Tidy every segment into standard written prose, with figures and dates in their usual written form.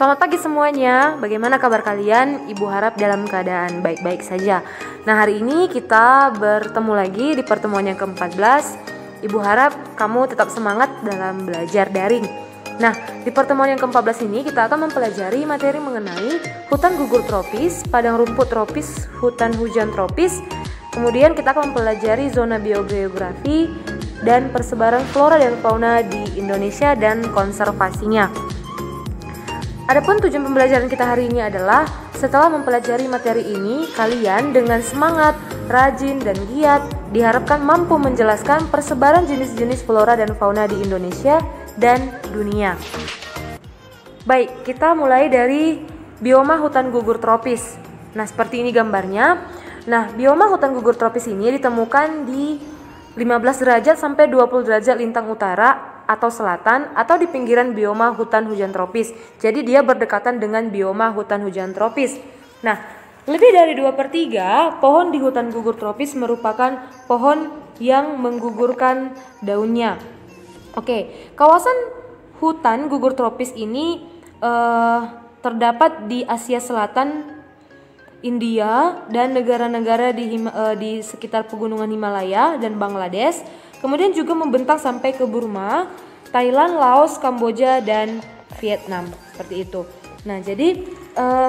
selamat pagi semuanya. Bagaimana kabar kalian? Ibu harap dalam keadaan baik-baik saja. Nah, hari ini kita bertemu lagi di pertemuan yang ke-14. Ibu harap kamu tetap semangat dalam belajar daring. Nah, di pertemuan yang ke-14 ini kita akan mempelajari materi mengenai hutan gugur tropis, padang rumput tropis, hutan hujan tropis. Kemudian kita akan mempelajari zona biogeografi dan persebaran flora dan fauna di Indonesia dan konservasinya. Adapun tujuan pembelajaran kita hari ini adalah setelah mempelajari materi ini, kalian dengan semangat, rajin, dan giat diharapkan mampu menjelaskan persebaran jenis-jenis flora dan fauna di Indonesia dan dunia. Baik, kita mulai dari bioma hutan gugur tropis. Nah, seperti ini gambarnya. Nah, bioma hutan gugur tropis ini ditemukan di 15 derajat sampai 20 derajat lintang utara atau selatan atau di pinggiran bioma hutan hujan tropis. Jadi dia berdekatan dengan bioma hutan hujan tropis. Nah, lebih dari 2/3 pohon di hutan gugur tropis merupakan pohon yang menggugurkan daunnya. Oke, kawasan hutan gugur tropis ini terdapat di Asia Selatan, India, dan negara-negara di sekitar pegunungan Himalaya dan Bangladesh. Kemudian juga membentang sampai ke Burma, Thailand, Laos, Kamboja, dan Vietnam. Seperti itu. Nah, jadi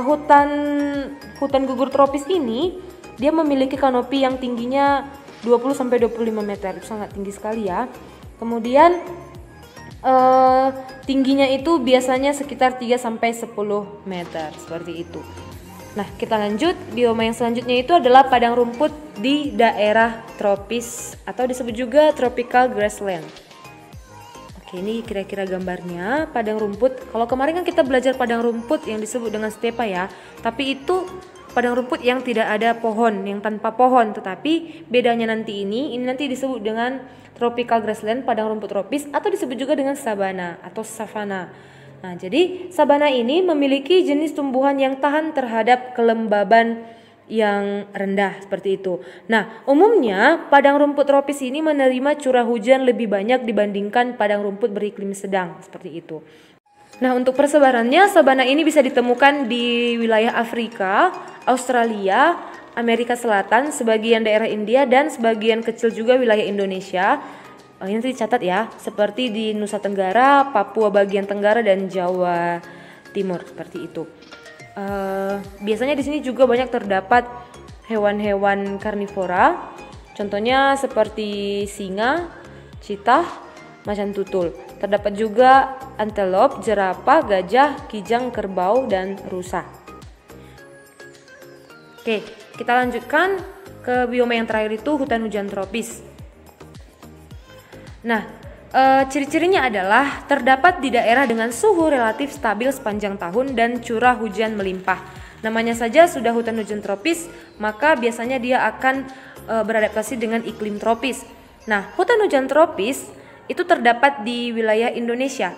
hutan gugur tropis ini dia memiliki kanopi yang tingginya 20-25 meter. Itu sangat tinggi sekali ya. Kemudian tingginya itu biasanya sekitar 3-10 meter. Seperti itu. Nah, kita lanjut. Bioma yang selanjutnya itu adalah padang rumput di daerah tropis atau disebut juga tropical grassland. Oke, ini kira-kira gambarnya padang rumput. Kalau kemarin kan kita belajar padang rumput yang disebut dengan stepa ya, tapi itu padang rumput yang tidak ada pohon, yang tanpa pohon. Tetapi bedanya nanti ini nanti disebut dengan tropical grassland, padang rumput tropis, atau disebut juga dengan sabana atau savana. Nah, jadi sabana ini memiliki jenis tumbuhan yang tahan terhadap kelembaban yang rendah seperti itu. Nah, umumnya padang rumput tropis ini menerima curah hujan lebih banyak dibandingkan padang rumput beriklim sedang seperti itu. Nah, untuk persebarannya sabana ini bisa ditemukan di wilayah Afrika, Australia, Amerika Selatan, sebagian daerah India, dan sebagian kecil juga wilayah Indonesia. Ini nanti dicatat ya, seperti di Nusa Tenggara, Papua bagian Tenggara, dan Jawa Timur seperti itu. Biasanya di sini juga banyak terdapat hewan-hewan karnivora, contohnya seperti singa, cheetah, macan tutul. Terdapat juga antelop, jerapah, gajah, kijang, kerbau, dan rusa. Oke, kita lanjutkan ke bioma yang terakhir itu hutan hujan tropis. Nah, ciri-cirinya adalah terdapat di daerah dengan suhu relatif stabil sepanjang tahun dan curah hujan melimpah. Namanya saja sudah hutan hujan tropis, maka biasanya dia akan beradaptasi dengan iklim tropis. Nah, hutan hujan tropis itu terdapat di wilayah Indonesia,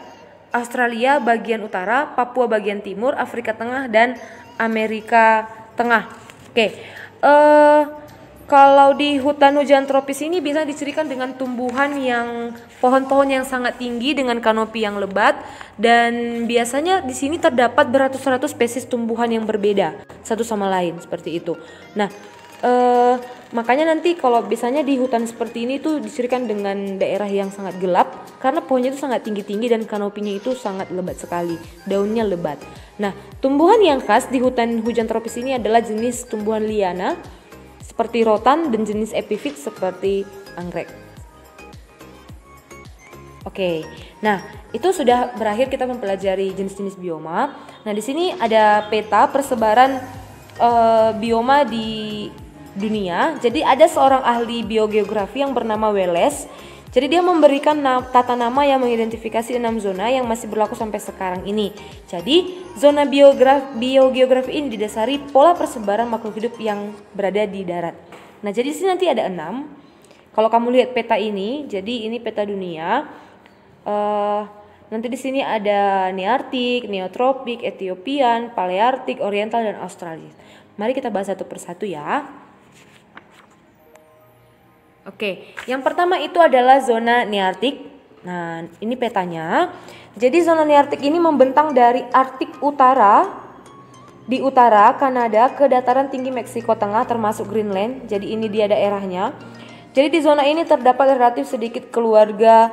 Australia bagian utara, Papua bagian timur, Afrika Tengah, dan Amerika Tengah. Oke, kalau di hutan hujan tropis ini bisa dicirikan dengan tumbuhan yang pohon-pohon yang sangat tinggi dengan kanopi yang lebat, dan biasanya di sini terdapat beratus-ratus spesies tumbuhan yang berbeda satu sama lain seperti itu. Nah, makanya nanti kalau biasanya di hutan seperti ini tuh dicirikan dengan daerah yang sangat gelap karena pohonnya itu sangat tinggi-tinggi dan kanopinya itu sangat lebat sekali, daunnya lebat. Nah, tumbuhan yang khas di hutan hujan tropis ini adalah jenis tumbuhan liana seperti rotan dan jenis epifit seperti anggrek. Oke, nah itu sudah berakhir kita mempelajari jenis-jenis bioma. Nah, di sini ada peta persebaran bioma di dunia. Jadi ada seorang ahli biogeografi yang bernama Wallace. Jadi dia memberikan tata nama yang mengidentifikasi 6 zona yang masih berlaku sampai sekarang ini. Jadi zona biogeografi ini didasari pola persebaran makhluk hidup yang berada di darat. Nah, jadi di sini nanti ada 6. Kalau kamu lihat peta ini, jadi ini peta dunia. Nanti di sini ada Nearktik, Neotropik, Ethiopian, Palearktik, Oriental, dan Australia. Mari kita bahas satu persatu ya. Oke, yang pertama itu adalah zona Nearktik. Nah, ini petanya. Jadi zona Nearktik ini membentang dari Arktik Utara di utara Kanada ke dataran tinggi Meksiko Tengah termasuk Greenland. Jadi ini dia daerahnya. Jadi di zona ini terdapat relatif sedikit keluarga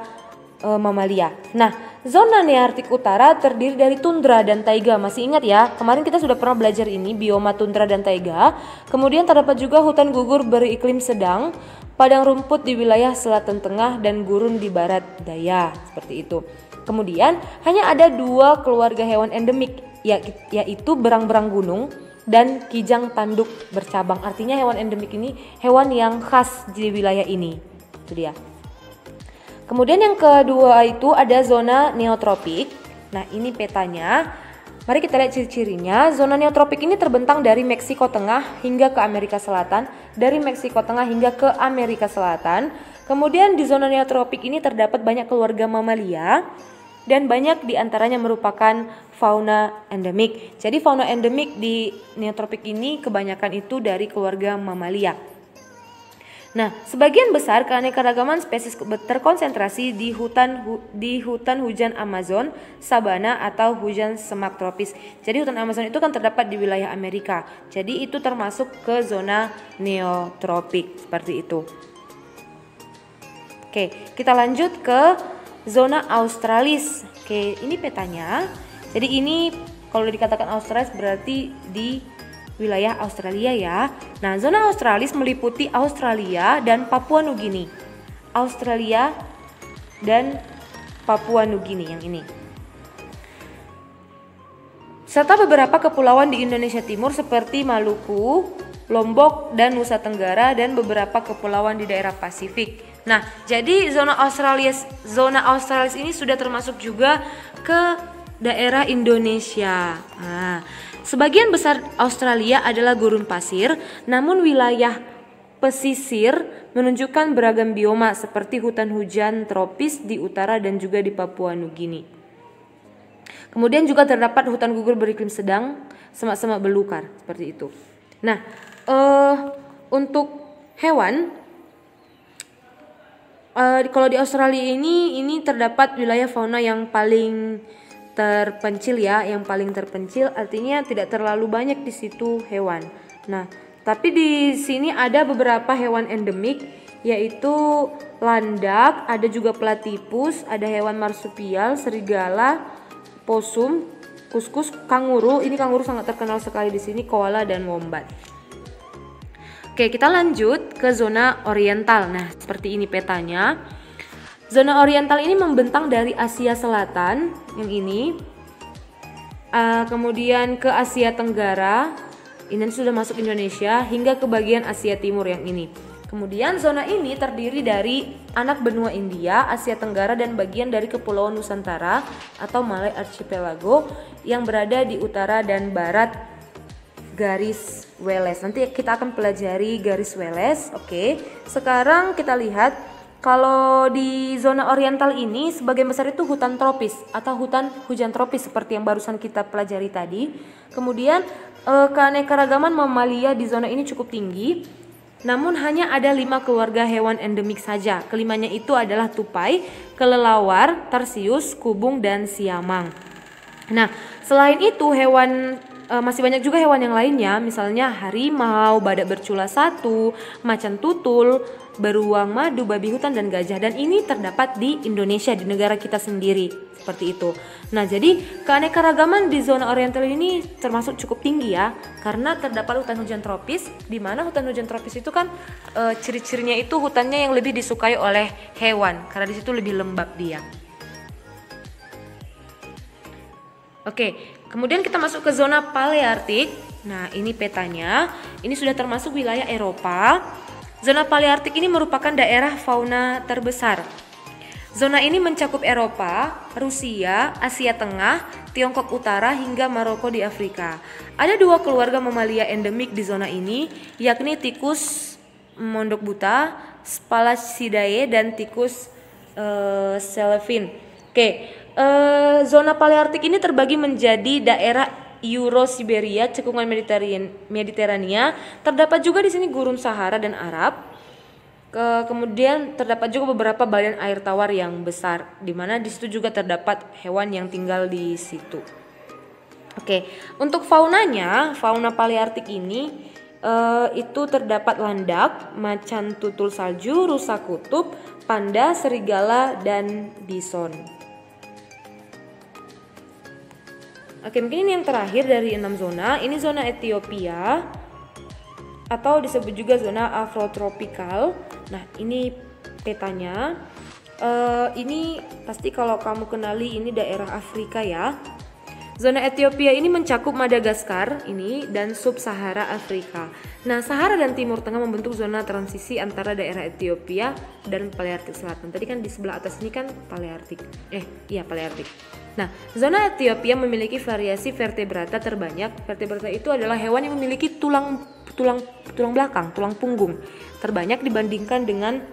mamalia. Nah, zona Nearktik Utara terdiri dari tundra dan taiga. Masih ingat ya? Kemarin kita sudah pernah belajar ini, bioma tundra dan taiga. Kemudian terdapat juga hutan gugur beriklim sedang, padang rumput di wilayah selatan tengah, dan gurun di barat daya. Seperti itu. Kemudian hanya ada 2 keluarga hewan endemik, yaitu berang-berang gunung dan kijang tanduk bercabang. Artinya hewan endemik ini hewan yang khas di wilayah ini. Itu dia. Kemudian yang kedua itu ada zona neotropik. Nah, ini petanya. Mari kita lihat ciri-cirinya. Zona neotropik ini terbentang dari Meksiko Tengah hingga ke Amerika Selatan, dari Meksiko Tengah hingga ke Amerika Selatan. Kemudian di zona neotropik ini terdapat banyak keluarga mamalia dan banyak diantaranya merupakan fauna endemik. Jadi fauna endemik di neotropik ini kebanyakan itu dari keluarga mamalia. Nah, sebagian besar keanekaragaman spesies terkonsentrasi di hutan hujan Amazon, sabana atau hujan semak tropis. Jadi hutan Amazon itu kan terdapat di wilayah Amerika. Jadi itu termasuk ke zona neotropik seperti itu. Oke, kita lanjut ke zona Australis. Oke, ini petanya. Jadi ini kalau dikatakan Australis berarti di wilayah Australia ya. Nah, zona Australis meliputi Australia dan Papua Nugini. Australia dan Papua Nugini yang ini. Serta beberapa kepulauan di Indonesia Timur seperti Maluku, Lombok, dan Nusa Tenggara, dan beberapa kepulauan di daerah Pasifik. Nah, jadi zona Australis ini sudah termasuk juga ke daerah Indonesia. Nah, sebagian besar Australia adalah gurun pasir, namun wilayah pesisir menunjukkan beragam bioma seperti hutan hujan tropis di utara dan juga di Papua Nugini. Kemudian juga terdapat hutan gugur beriklim sedang, semak-semak belukar, seperti itu. Nah, untuk hewan, kalau di Australia ini terdapat wilayah fauna yang paling terpencil ya, yang paling terpencil artinya tidak terlalu banyak di situ hewan. Nah, tapi di sini ada beberapa hewan endemik yaitu landak, ada juga platypus, ada hewan marsupial, serigala, possum, kuskus, kanguru. Ini kanguru sangat terkenal sekali di sini, koala dan wombat. Oke, kita lanjut ke zona oriental. Nah, seperti ini petanya. Zona oriental ini membentang dari Asia Selatan, yang ini, kemudian ke Asia Tenggara, ini sudah masuk Indonesia, hingga ke bagian Asia Timur yang ini. Kemudian zona ini terdiri dari anak benua India, Asia Tenggara, dan bagian dari Kepulauan Nusantara atau Malay Archipelago yang berada di utara dan barat garis Wallace. Nanti kita akan pelajari garis Wallace. Oke, sekarang kita lihat. Kalau di zona oriental ini sebagian besar itu hutan tropis atau hutan hujan tropis seperti yang barusan kita pelajari tadi. Kemudian keanekaragaman mamalia di zona ini cukup tinggi. Namun hanya ada 5 keluarga hewan endemik saja. Kelimanya itu adalah tupai, kelelawar, tarsius, kubung, dan siamang. Nah, selain itu masih banyak juga hewan yang lainnya, misalnya harimau, badak bercula 1, macan tutul, beruang madu, babi hutan, dan gajah. Dan ini terdapat di Indonesia, di negara kita sendiri, seperti itu. Nah, jadi keanekaragaman di zona oriental ini termasuk cukup tinggi ya, karena terdapat hutan hujan tropis, di mana hutan hujan tropis itu kan ciri-cirinya itu hutannya yang lebih disukai oleh hewan, karena di situ lebih lembab dia. Oke, kemudian kita masuk ke zona Paleartik. Nah, ini petanya. Ini sudah termasuk wilayah Eropa. Zona Paleartik ini merupakan daerah fauna terbesar. Zona ini mencakup Eropa, Rusia, Asia Tengah, Tiongkok Utara, hingga Maroko di Afrika. Ada 2 keluarga mamalia endemik di zona ini, yakni tikus mondok buta, Spalacidae, dan tikus Celevin. Oke. Zona Paleartik ini terbagi menjadi daerah Euro-Siberia, cekungan Mediterania. Terdapat juga di sini gurun Sahara dan Arab. Kemudian terdapat juga beberapa badan air tawar yang besar, di mana di situ juga terdapat hewan yang tinggal di situ. Oke, untuk faunanya, fauna Palearktik ini itu terdapat landak, macan tutul salju, rusa kutub, panda, serigala, dan bison. Oke, mungkin ini yang terakhir dari 6 zona. Ini zona Ethiopia atau disebut juga zona afrotropikal. Nah, ini petanya. Ini pasti kalau kamu kenali ini daerah Afrika ya. Zona Ethiopia ini mencakup Madagaskar ini dan sub-Sahara Afrika. Nah, Sahara dan Timur Tengah membentuk zona transisi antara daerah Ethiopia dan Palearktik Selatan. Tadi kan di sebelah atas ini kan Palearktik. Palearktik. Nah, zona Ethiopia memiliki variasi vertebrata terbanyak. Vertebrata itu adalah hewan yang memiliki tulang belakang, tulang punggung terbanyak dibandingkan dengan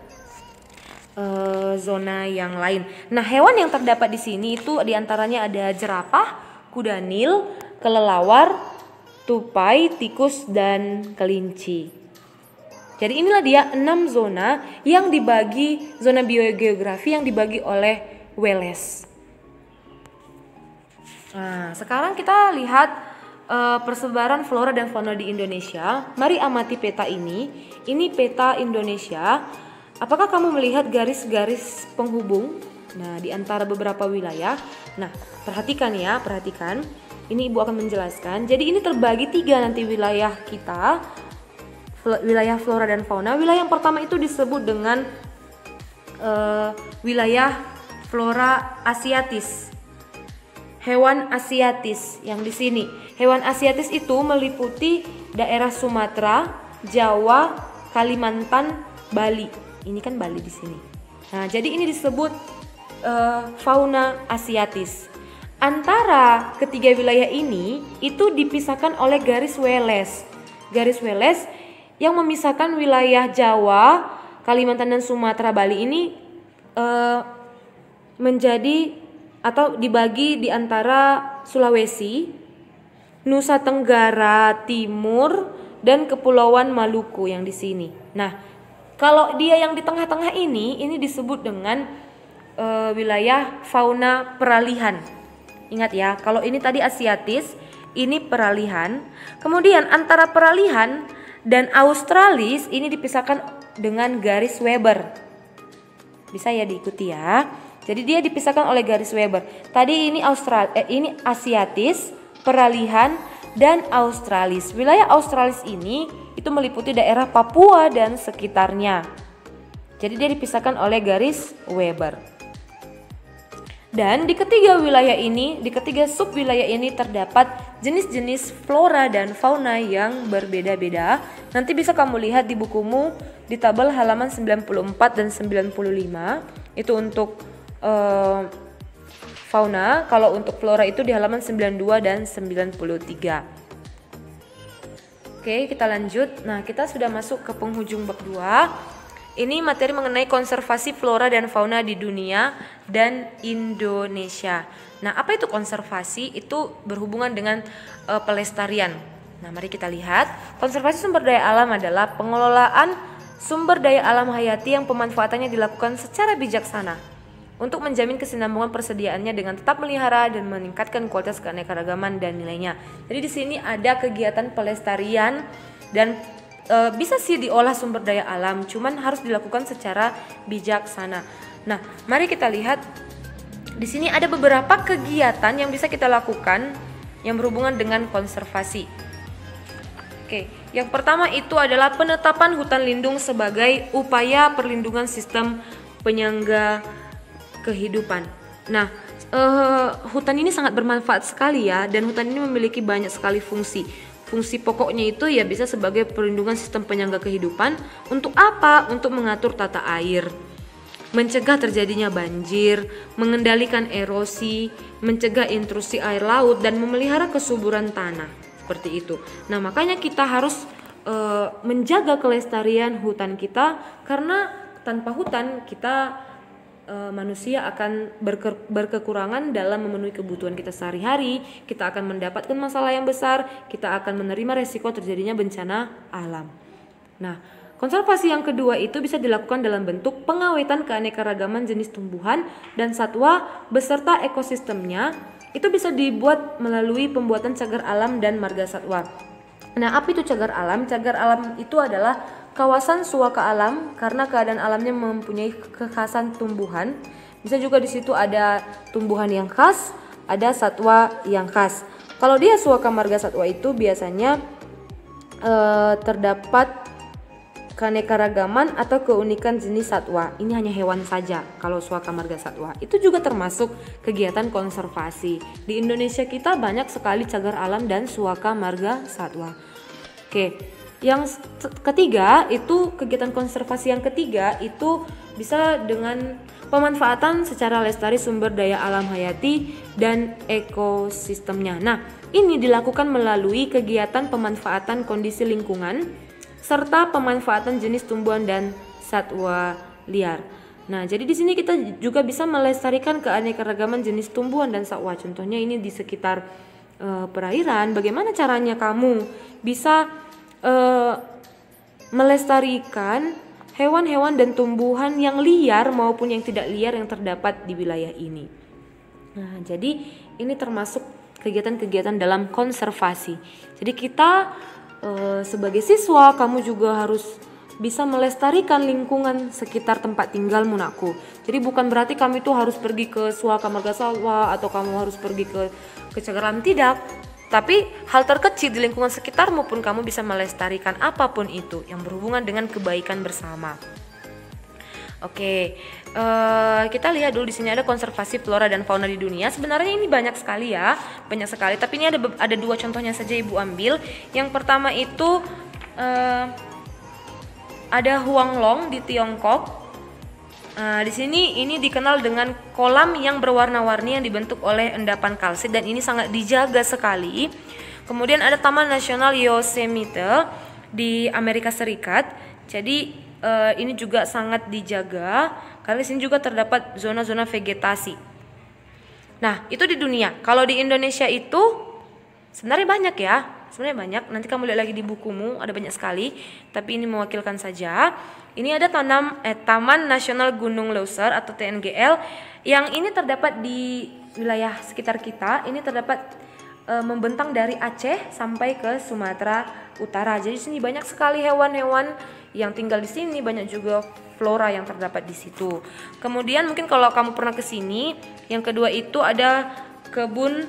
zona yang lain. Nah, hewan yang terdapat di sini itu diantaranya ada jerapah, kuda Nil, kelelawar, tupai, tikus, dan kelinci. Jadi inilah dia 6 zona yang dibagi, zona biogeografi yang dibagi oleh Wallace. Nah, sekarang kita lihat persebaran flora dan fauna di Indonesia. Mari amati peta ini. Ini peta Indonesia. Apakah kamu melihat garis-garis penghubung? Nah, di antara beberapa wilayah. Nah, perhatikan. Ini Ibu akan menjelaskan. Jadi ini terbagi 3 nanti wilayah kita. Wilayah flora dan fauna. Wilayah yang pertama itu disebut dengan wilayah flora asiatis. Hewan asiatis yang di sini. Hewan asiatis itu meliputi daerah Sumatera, Jawa, Kalimantan, Bali. Ini kan Bali di sini. Nah, jadi ini disebut fauna asiatis. Antara ketiga wilayah ini itu dipisahkan oleh garis Wallace. Garis Wallace yang memisahkan wilayah Jawa, Kalimantan dan Sumatera Bali ini menjadi atau dibagi di antara Sulawesi, Nusa Tenggara Timur, dan Kepulauan Maluku yang di sini. Nah, kalau dia yang di tengah-tengah ini disebut dengan wilayah fauna peralihan. Ingat ya, kalau ini tadi asiatis, ini peralihan. Kemudian antara peralihan dan Australis ini dipisahkan dengan garis Weber. Bisa ya diikuti ya. Jadi dia dipisahkan oleh garis Weber. Tadi ini ini asiatis, peralihan, dan Australis. Wilayah Australis ini itu meliputi daerah Papua dan sekitarnya. Jadi dia dipisahkan oleh garis Weber. Dan di ketiga sub wilayah ini terdapat jenis-jenis flora dan fauna yang berbeda-beda. Nanti bisa kamu lihat di bukumu di tabel halaman 94 dan 95. Itu untuk fauna. Kalau untuk flora itu di halaman 92 dan 93. Oke, kita lanjut. Nah, kita sudah masuk ke penghujung bab 2. Ini materi mengenai konservasi flora dan fauna di dunia dan Indonesia. Nah, apa itu konservasi? Itu berhubungan dengan pelestarian. Nah, mari kita lihat. Konservasi sumber daya alam adalah pengelolaan sumber daya alam hayati yang pemanfaatannya dilakukan secara bijaksana untuk menjamin kesinambungan persediaannya dengan tetap melihara dan meningkatkan kualitas keanekaragaman dan nilainya. Jadi di sini ada kegiatan pelestarian dan bisa sih diolah sumber daya alam, cuman harus dilakukan secara bijaksana. Nah, mari kita lihat di sini ada beberapa kegiatan yang bisa kita lakukan yang berhubungan dengan konservasi. Oke, yang pertama itu adalah penetapan hutan lindung sebagai upaya perlindungan sistem penyangga kehidupan. Nah, hutan ini sangat bermanfaat sekali ya, dan hutan ini memiliki banyak sekali fungsi. Fungsi pokoknya itu ya bisa sebagai perlindungan sistem penyangga kehidupan. Untuk apa? Untuk mengatur tata air, mencegah terjadinya banjir, mengendalikan erosi, mencegah intrusi air laut, dan memelihara kesuburan tanah. Seperti itu. Nah, makanya kita harus menjaga kelestarian hutan kita, karena tanpa hutan kita manusia akan berkekurangan dalam memenuhi kebutuhan kita sehari-hari. Kita akan mendapatkan masalah yang besar, kita akan menerima resiko terjadinya bencana alam. Nah, Konservasi yang kedua itu bisa dilakukan dalam bentuk pengawetan keanekaragaman jenis tumbuhan dan satwa beserta ekosistemnya. Itu bisa dibuat melalui pembuatan cagar alam dan marga satwa. Nah, apa itu cagar alam? Cagar alam itu adalah kawasan suaka alam karena keadaan alamnya mempunyai kekhasan tumbuhan. Bisa juga di situ ada tumbuhan yang khas, ada satwa yang khas. Kalau dia suaka marga satwa itu biasanya terdapat keanekaragaman atau keunikan jenis satwa. Ini hanya hewan saja kalau suaka marga satwa. Itu juga termasuk kegiatan konservasi. Di Indonesia kita banyak sekali cagar alam dan suaka marga satwa. Oke, yang ketiga itu kegiatan konservasi yang ketiga itu bisa dengan pemanfaatan secara lestari sumber daya alam hayati dan ekosistemnya. Nah, ini dilakukan melalui kegiatan pemanfaatan kondisi lingkungan serta pemanfaatan jenis tumbuhan dan satwa liar. Nah, jadi di sini kita juga bisa melestarikan keanekaragaman jenis tumbuhan dan satwa. Contohnya ini di sekitar perairan. Bagaimana caranya kamu bisa melestarikan hewan-hewan dan tumbuhan yang liar maupun yang tidak liar yang terdapat di wilayah ini. Nah, jadi ini termasuk kegiatan-kegiatan dalam konservasi. Jadi kita sebagai siswa kamu juga harus bisa melestarikan lingkungan sekitar tempat tinggalmu, nakku. Jadi bukan berarti kamu itu harus pergi ke suaka marga satwa atau kamu harus pergi ke cagar alam, tidak. Tapi hal terkecil di lingkungan sekitarmu pun kamu bisa melestarikan apapun itu yang berhubungan dengan kebaikan bersama. Oke, kita lihat dulu di sini ada konservasi flora dan fauna di dunia. Sebenarnya ini banyak sekali ya, banyak sekali. Tapi ini ada dua contohnya saja Ibu ambil. Yang pertama itu ada Huanglong di Tiongkok. Di sini ini dikenal dengan kolam yang berwarna-warni yang dibentuk oleh endapan kalsit dan ini sangat dijaga sekali. Kemudian ada Taman Nasional Yosemite di Amerika Serikat. Jadi ini juga sangat dijaga karena di sini juga terdapat zona-zona vegetasi. Nah, itu di dunia. Kalau di Indonesia itu sebenarnya banyak ya. Sebenarnya banyak. Nanti kamu lihat lagi di bukumu, ada banyak sekali. Tapi ini mewakilkan saja. Ini ada Taman Nasional Gunung Leuser atau TNGL yang ini terdapat di wilayah sekitar kita. Ini terdapat membentang dari Aceh sampai ke Sumatera Utara. Jadi sini banyak sekali hewan-hewan yang tinggal di sini, banyak juga flora yang terdapat di situ. Kemudian mungkin kalau kamu pernah ke sini, yang kedua itu ada kebun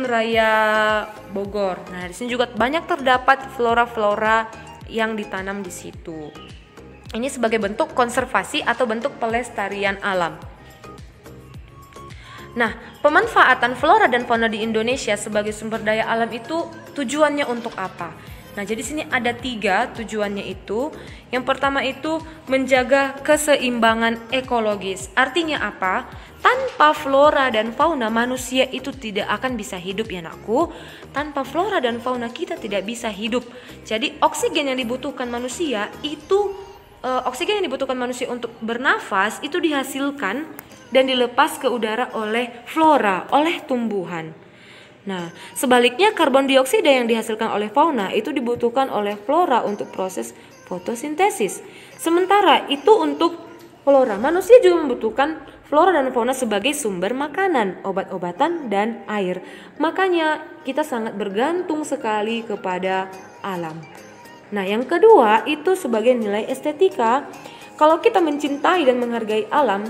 raya Bogor. Nah, di sini juga banyak terdapat flora-flora yang ditanam di situ. Ini sebagai bentuk konservasi atau bentuk pelestarian alam. Nah, pemanfaatan flora dan fauna di Indonesia sebagai sumber daya alam itu tujuannya untuk apa? Nah, jadi sini ada 3 tujuannya itu. Yang pertama itu menjaga keseimbangan ekologis. Artinya apa? Tanpa flora dan fauna manusia itu tidak akan bisa hidup ya nakku. Tanpa flora dan fauna kita tidak bisa hidup. Jadi oksigen yang dibutuhkan manusia itu oksigen yang dibutuhkan manusia untuk bernafas itu dihasilkan dan dilepas ke udara oleh flora, oleh tumbuhan. Nah, sebaliknya karbon dioksida yang dihasilkan oleh fauna itu dibutuhkan oleh flora untuk proses fotosintesis. Sementara itu untuk flora, manusia juga membutuhkan flora dan fauna sebagai sumber makanan, obat-obatan, dan air. Makanya kita sangat bergantung sekali kepada alam. Nah, yang kedua itu sebagai nilai estetika. Kalau kita mencintai dan menghargai alam,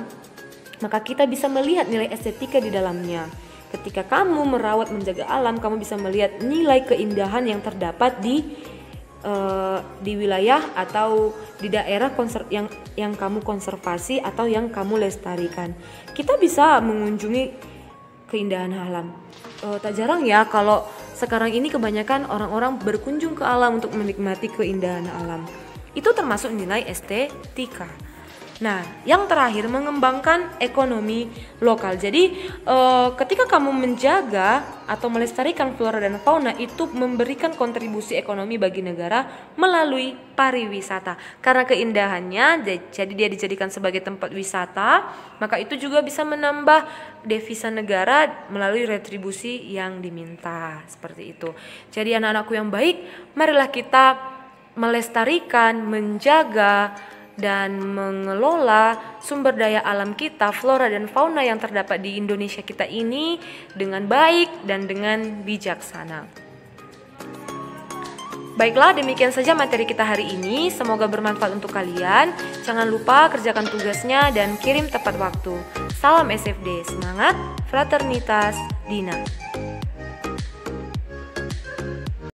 maka kita bisa melihat nilai estetika di dalamnya. Ketika kamu merawat menjaga alam, kamu bisa melihat nilai keindahan yang terdapat di wilayah atau di daerah yang kamu konservasi atau yang kamu lestarikan. Kita bisa mengunjungi keindahan alam. Tak jarang ya kalau sekarang ini kebanyakan orang-orang berkunjung ke alam untuk menikmati keindahan alam. Itu termasuk nilai estetika. Nah, yang terakhir mengembangkan ekonomi lokal. Jadi ketika kamu menjaga atau melestarikan flora dan fauna itu memberikan kontribusi ekonomi bagi negara melalui pariwisata. Karena keindahannya, jadi dia dijadikan sebagai tempat wisata, maka itu juga bisa menambah devisa negara melalui retribusi yang diminta. Seperti itu. Jadi anak-anakku yang baik, marilah kita melestarikan, menjaga, dan mengelola sumber daya alam kita, flora dan fauna yang terdapat di Indonesia kita ini dengan baik dan dengan bijaksana. Baiklah, demikian saja materi kita hari ini. Semoga bermanfaat untuk kalian. Jangan lupa kerjakan tugasnya dan kirim tepat waktu. Salam SFD, semangat, fraternitas, Dina.